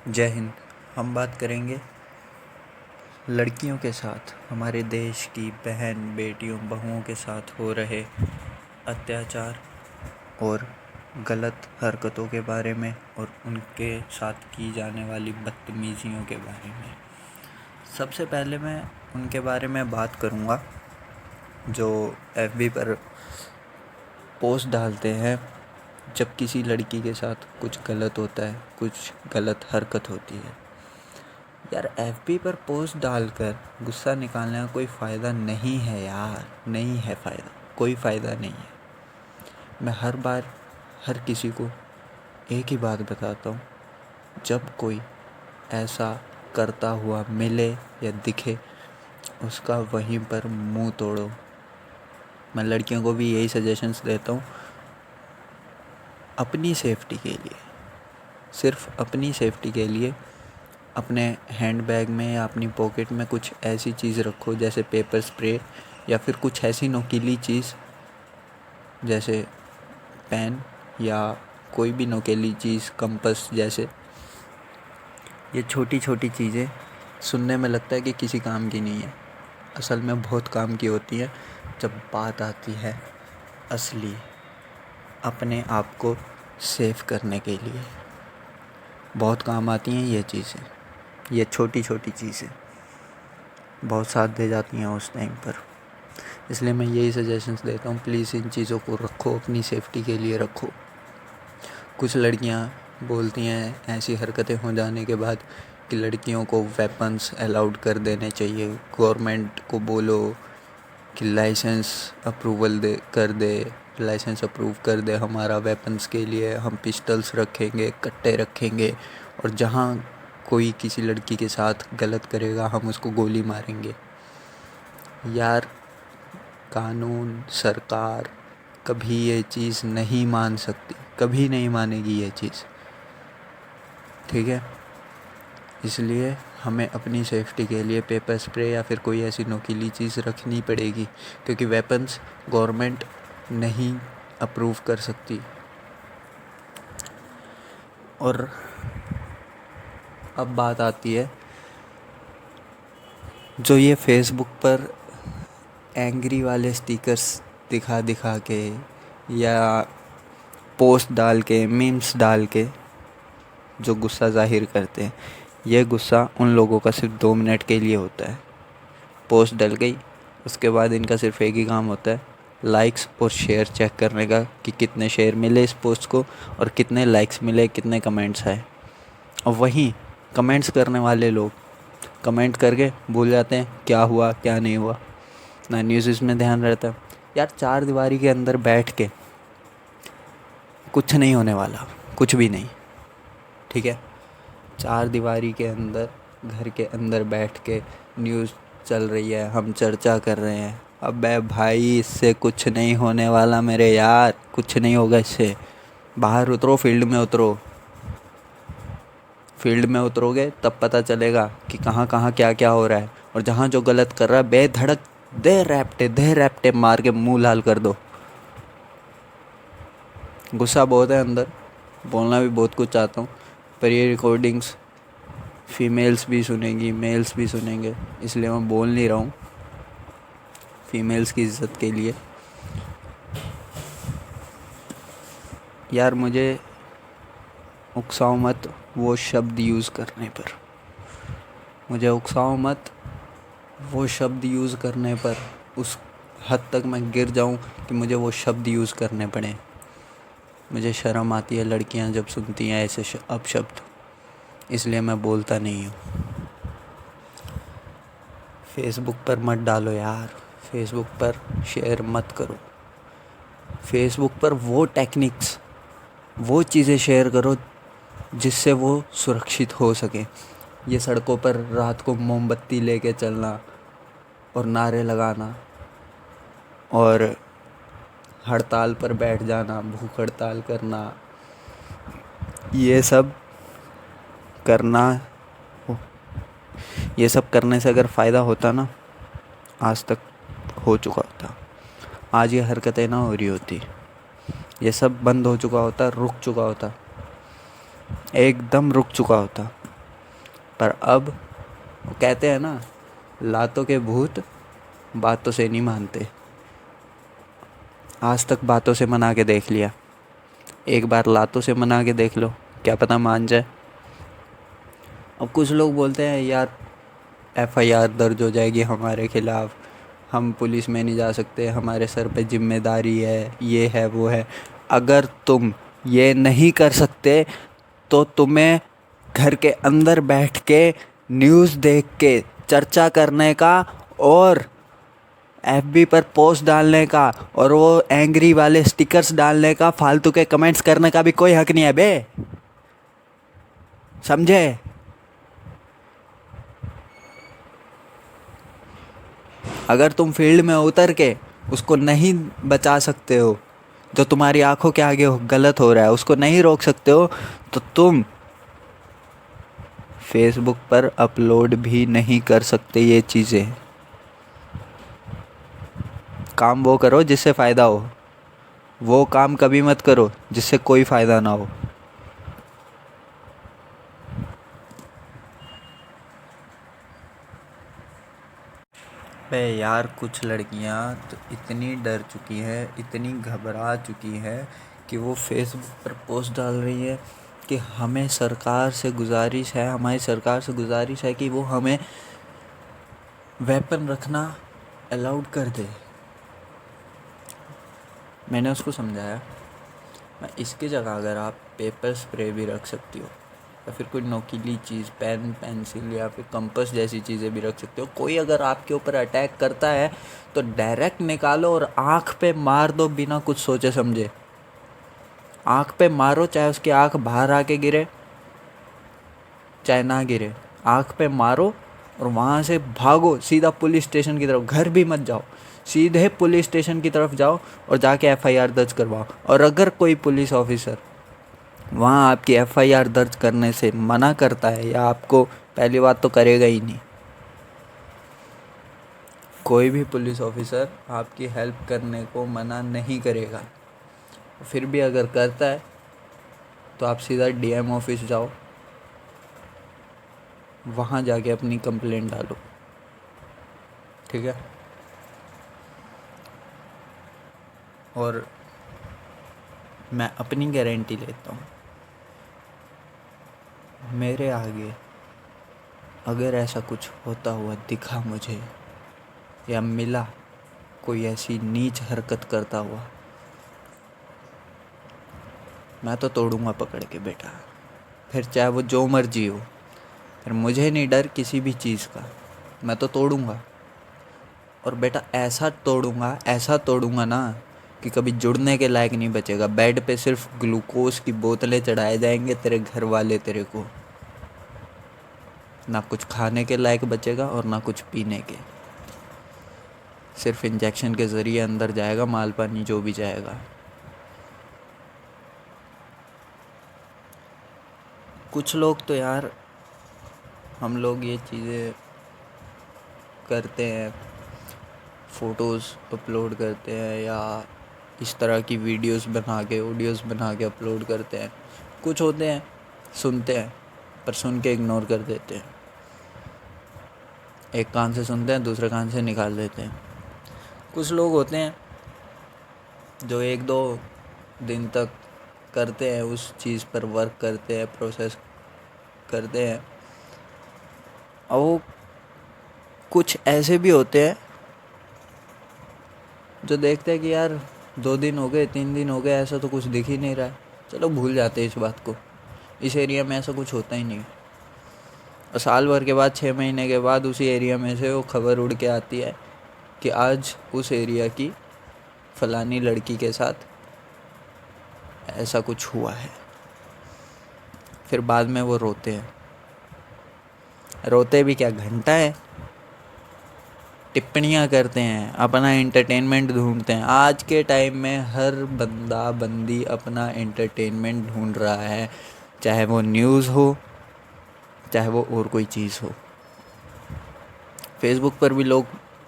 जय हिंद। हम बात करेंगे लड़कियों के साथ, हमारे देश की बहन बेटियों बहुओं के साथ हो रहे अत्याचार और गलत हरकतों के बारे में और उनके साथ की जाने वाली बदतमीज़ियों के बारे में। सबसे पहले मैं उनके बारे में बात करूँगा जो एफबी पर पोस्ट डालते हैं जब किसी लड़की के साथ कुछ गलत होता है, कुछ गलत हरकत होती है। यार, एफबी पर पोस्ट डालकर गुस्सा निकालने का कोई फ़ायदा नहीं है यार, नहीं है फ़ायदा, कोई फ़ायदा नहीं है। मैं हर बार हर किसी को एक ही बात बताता हूँ, जब कोई ऐसा करता हुआ मिले या दिखे उसका वहीं पर मुंह तोड़ो। मैं लड़कियों को भी यही सजेशंस देता हूँ, अपनी सेफ्टी के लिए, सिर्फ अपनी सेफ्टी के लिए अपने हैंडबैग में या अपनी पॉकेट में कुछ ऐसी चीज़ रखो जैसे पेपर स्प्रे या फिर कुछ ऐसी नुकीली चीज़ जैसे पेन या कोई भी नुकीली चीज़, कंपास जैसे। ये छोटी छोटी चीज़ें सुनने में लगता है कि किसी काम की नहीं है, असल में बहुत काम की होती है जब बात आती है असली अपने आप को सेफ करने के लिए। बहुत काम आती हैं ये चीज़ें, ये छोटी छोटी चीज़ें बहुत साथ दे जाती हैं उस टाइम पर। इसलिए मैं यही सजेशंस देता हूँ, प्लीज़ इन चीज़ों को रखो, अपनी सेफ्टी के लिए रखो। कुछ लड़कियाँ बोलती हैं ऐसी हरकतें हो जाने के बाद कि लड़कियों को वेपन्स अलाउड कर देने चाहिए। गवर्नमेंट को बोलो कि लाइसेंस अप्रूव कर दे हमारा वेपन्स के लिए, हम पिस्टल्स रखेंगे, कट्टे रखेंगे, और जहाँ कोई किसी लड़की के साथ गलत करेगा हम उसको गोली मारेंगे। यार, कानून, सरकार कभी ये चीज़ नहीं मान सकती, कभी नहीं मानेगी ये चीज़, ठीक है। इसलिए हमें अपनी सेफ्टी के लिए पेपर स्प्रे या फिर कोई ऐसी नुकीली चीज़ रखनी पड़ेगी, क्योंकि वेपन्स गवर्नमेंट नहीं अप्रूव कर सकती। और अब बात आती है जो ये फेसबुक पर एंग्री वाले स्टिकर्स दिखा दिखा के या पोस्ट डाल के, मीम्स डाल के जो गुस्सा ज़ाहिर करते हैं, यह गुस्सा उन लोगों का सिर्फ 2 मिनट के लिए होता है। पोस्ट डल गई, उसके बाद इनका सिर्फ एक ही काम होता है, लाइक्स और शेयर चेक करने का कि कितने शेयर मिले इस पोस्ट को और कितने लाइक्स मिले, कितने कमेंट्स आए। और वहीं कमेंट्स करने वाले लोग कमेंट करके भूल जाते हैं क्या हुआ क्या नहीं हुआ, ना न्यूज़ में ध्यान रहता है। यार, 4 दीवारी के अंदर बैठ के कुछ नहीं होने वाला, कुछ भी नहीं, ठीक है। 4 दीवारी के अंदर, घर के अंदर बैठ के न्यूज़ चल रही है, हम चर्चा कर रहे हैं। अबे भाई, इससे कुछ नहीं होने वाला मेरे यार, कुछ नहीं होगा इससे। बाहर उतरो, फील्ड में उतरो। फील्ड में उतरोगे तब पता चलेगा कि कहाँ कहाँ क्या क्या हो रहा है, और जहाँ जो गलत कर रहा है बेधड़क दे रैप्टे मार के मुंह लाल कर दो। गुस्सा बहुत है अंदर, बोलना भी बहुत कुछ चाहता हूँ, पर ये रिकॉर्डिंग्स फीमेल्स भी सुनेंगी, मेल्स भी सुनेंगे, इसलिए मैं बोल नहीं रहा हूँ, फीमेल्स की इज़्ज़त के लिए। यार, मुझे उकसाओ मत वो शब्द यूज़ करने पर, मुझे उकसाओ मत वो शब्द यूज़ करने पर, उस हद तक मैं गिर जाऊँ कि मुझे वो शब्द यूज़ करने पड़े। मुझे शर्म आती है लड़कियाँ जब सुनती हैं ऐसे अपशब्द, इसलिए मैं बोलता नहीं हूँ। फेसबुक पर मत डालो यार, फेसबुक पर शेयर मत करो। फेसबुक पर वो टेक्निक्स, वो चीज़ें शेयर करो जिससे वो सुरक्षित हो सके। ये सड़कों पर रात को मोमबत्ती लेके चलना और नारे लगाना और हड़ताल पर बैठ जाना, भूख हड़ताल करना, ये सब करने से अगर फ़ायदा होता ना, आज तक हो चुका होता। आज ये हरकतें ना हो रही होती, ये सब बंद हो चुका होता, रुक चुका होता, एकदम रुक चुका होता। पर अब वो कहते हैं ना, लातों के भूत बातों से नहीं मानते। आज तक बातों से मना के देख लिया, एक बार लातों से मना के देख लो, क्या पता मान जाए। अब कुछ लोग बोलते हैं यार एफआईआर दर्ज हो जाएगी हमारे खिलाफ, हम पुलिस में नहीं जा सकते, हमारे सर पे जिम्मेदारी है, ये है वो है। अगर तुम ये नहीं कर सकते तो तुम्हें घर के अंदर बैठ के न्यूज़ देख के चर्चा करने का और एफबी पर पोस्ट डालने का और वो एंग्री वाले स्टिकर्स डालने का, फालतू के कमेंट्स करने का भी कोई हक नहीं है बे, समझे? अगर तुम फील्ड में उतर के उसको नहीं बचा सकते हो, जो तुम्हारी आंखों के आगे गलत हो रहा है उसको नहीं रोक सकते हो, तो तुम फेसबुक पर अपलोड भी नहीं कर सकते ये चीज़ें। काम वो करो जिससे फ़ायदा हो, वो काम कभी मत करो जिससे कोई फ़ायदा ना हो। बे यार, कुछ लड़कियां तो इतनी डर चुकी हैं, इतनी घबरा चुकी हैं कि वो फेसबुक पर पोस्ट डाल रही है कि हमें सरकार से गुजारिश है, हमारी सरकार से गुजारिश है कि वो हमें वेपन रखना अलाउड कर दे। मैंने उसको समझाया, मैं इसकी जगह अगर आप पेपर स्प्रे भी रख सकती हो या फिर कोई नोकीली चीज़, पेन, पेंसिल या फिर कंपास जैसी चीज़ें भी रख सकते हो। कोई अगर आपके ऊपर अटैक करता है तो डायरेक्ट निकालो और आँख पे मार दो बिना कुछ सोचे समझे। आँख पे मारो, चाहे उसकी आँख बाहर आके गिरे चाहे ना गिरे, आँख पे मारो और वहाँ से भागो सीधा पुलिस स्टेशन की तरफ। घर भी मत जाओ, सीधे पुलिस स्टेशन की तरफ जाओ और जाके एफआईआर दर्ज करवाओ। और अगर कोई पुलिस ऑफिसर वहाँ आपकी एफआईआर दर्ज करने से मना करता है, या आपको, पहली बात तो करेगा ही नहीं, कोई भी पुलिस ऑफिसर आपकी हेल्प करने को मना नहीं करेगा। फिर भी अगर करता है तो आप सीधा डीएम ऑफिस जाओ, वहाँ जाके अपनी कंप्लेंट डालो, ठीक है? और मैं अपनी गारंटी लेता हूँ, मेरे आगे अगर ऐसा कुछ होता हुआ दिखा मुझे या मिला कोई ऐसी नीच हरकत करता हुआ, मैं तो तोड़ूंगा पकड़ के बेटा, फिर चाहे वो जो मर्जी हो। फिर मुझे नहीं डर किसी भी चीज़ का, मैं तो तोड़ूंगा। और बेटा ऐसा तोड़ूंगा ना कि कभी जुड़ने के लायक नहीं बचेगा। बेड पे सिर्फ ग्लूकोज की बोतलें चढ़ाए जाएंगे तेरे घर वाले तेरे को, ना कुछ खाने के लायक बचेगा और ना कुछ पीने के। सिर्फ इंजेक्शन के ज़रिए अंदर जाएगा माल पानी जो भी जाएगा। कुछ लोग तो यार, हम लोग ये चीज़ें करते हैं, फ़ोटोज़ अपलोड करते हैं या इस तरह की वीडियोस बना के, ऑडियोज़ बना के अपलोड करते हैं। कुछ होते हैं सुनते हैं पर सुन के इग्नोर कर देते हैं, एक कान से सुनते हैं दूसरे कान से निकाल देते हैं। कुछ लोग होते हैं जो 1-2 दिन तक करते हैं, उस चीज़ पर वर्क करते हैं, प्रोसेस करते हैं। और वो कुछ ऐसे भी होते हैं जो देखते हैं कि यार 2 दिन हो गए, 3 दिन हो गए, ऐसा तो कुछ दिख ही नहीं रहा है, चलो भूल जाते हैं इस बात को, इस एरिया में ऐसा कुछ होता ही नहीं। और साल भर के बाद, 6 महीने के बाद उसी एरिया में से वो खबर उड़ के आती है कि आज उस एरिया की फलानी लड़की के साथ ऐसा कुछ हुआ है। फिर बाद में वो रोते हैं, रोते भी क्या, घंटा है, टिप्पणियाँ करते हैं, अपना एंटरटेनमेंट ढूंढते हैं। आज के टाइम में हर बंदा बंदी अपना एंटरटेनमेंट ढूंढ रहा है, चाहे वो न्यूज़ हो चाहे वो और कोई चीज़ हो। फेसबुक पर भी लोग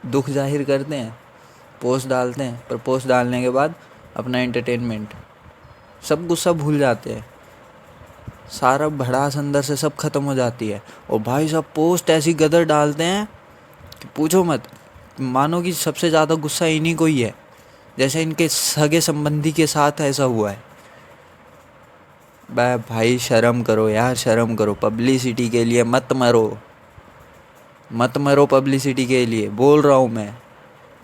दुख जाहिर करते हैं, पोस्ट डालते हैं, पर पोस्ट डालने के बाद अपना एंटरटेनमेंट, सब गुस्सा भूल जाते हैं। सारा भड़ास अंदर से सब ख़त्म हो जाती है। और भाई साहब पोस्ट ऐसी गदर डालते हैं कि पूछो मत, मानो कि सबसे ज़्यादा गुस्सा इन्हीं को ही है, जैसे इनके सगे संबंधी के साथ ऐसा हुआ है। भाई शर्म करो यार, शर्म करो। पब्लिसिटी के लिए मत मरो, मत मरो पब्लिसिटी के लिए, बोल रहा हूँ मैं।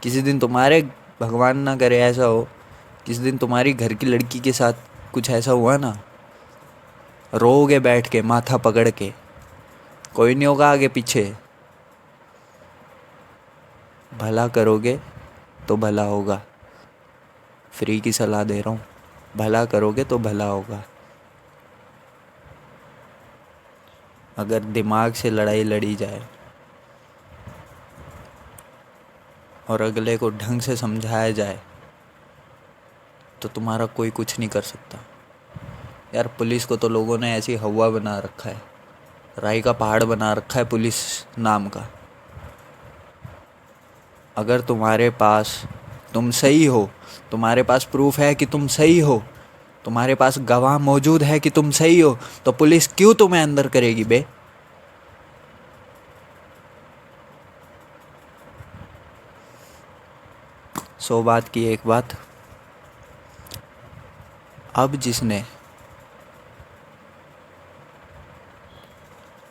किसी दिन तुम्हारे, भगवान ना करे ऐसा हो, किसी दिन तुम्हारी घर की लड़की के साथ कुछ ऐसा हुआ ना, रोओगे बैठ के माथा पकड़ के, कोई नहीं होगा आगे पीछे। भला करोगे तो भला होगा, फ्री की सलाह दे रहा हूँ। भला करोगे तो भला होगा। अगर दिमाग से लड़ाई लड़ी जाए और अगले को ढंग से समझाया जाए तो तुम्हारा कोई कुछ नहीं कर सकता। यार पुलिस को तो लोगों ने ऐसी हवा बना रखा है, राई का पहाड़ बना रखा है पुलिस नाम का। अगर तुम्हारे पास, तुम सही हो, तुम्हारे पास प्रूफ है कि तुम सही हो, तुम्हारे पास गवाह मौजूद है कि तुम सही हो, तो पुलिस क्यों तुम्हें अंदर करेगी बे? 100 बात की एक बात, अब जिसने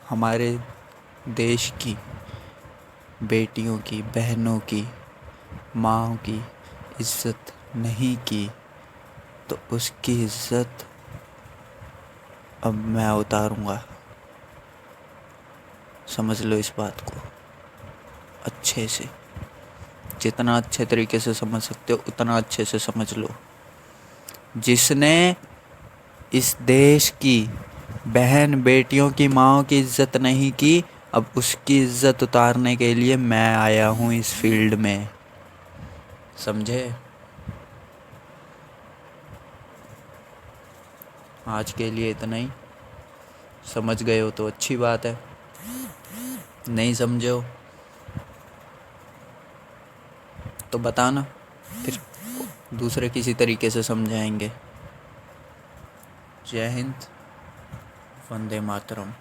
हमारे देश की बेटियों की, बहनों की, माँ की इज़्ज़त नहीं की, तो उसकी इज़्ज़त अब मैं उतारूँगा। समझ लो इस बात को अच्छे से, जितना अच्छे तरीके से समझ सकते हो उतना अच्छे से समझ लो। जिसने इस देश की बहन बेटियों की, माँओं की इज़्ज़त नहीं की, अब उसकी इज़्ज़त उतारने के लिए मैं आया हूँ इस फील्ड में। समझे? आज के लिए इतना ही। समझ गए हो तो अच्छी बात है, नहीं समझे हो तो बताना, फिर दूसरे किसी तरीके से समझाएंगे। जय हिंद, वंदे मातरम।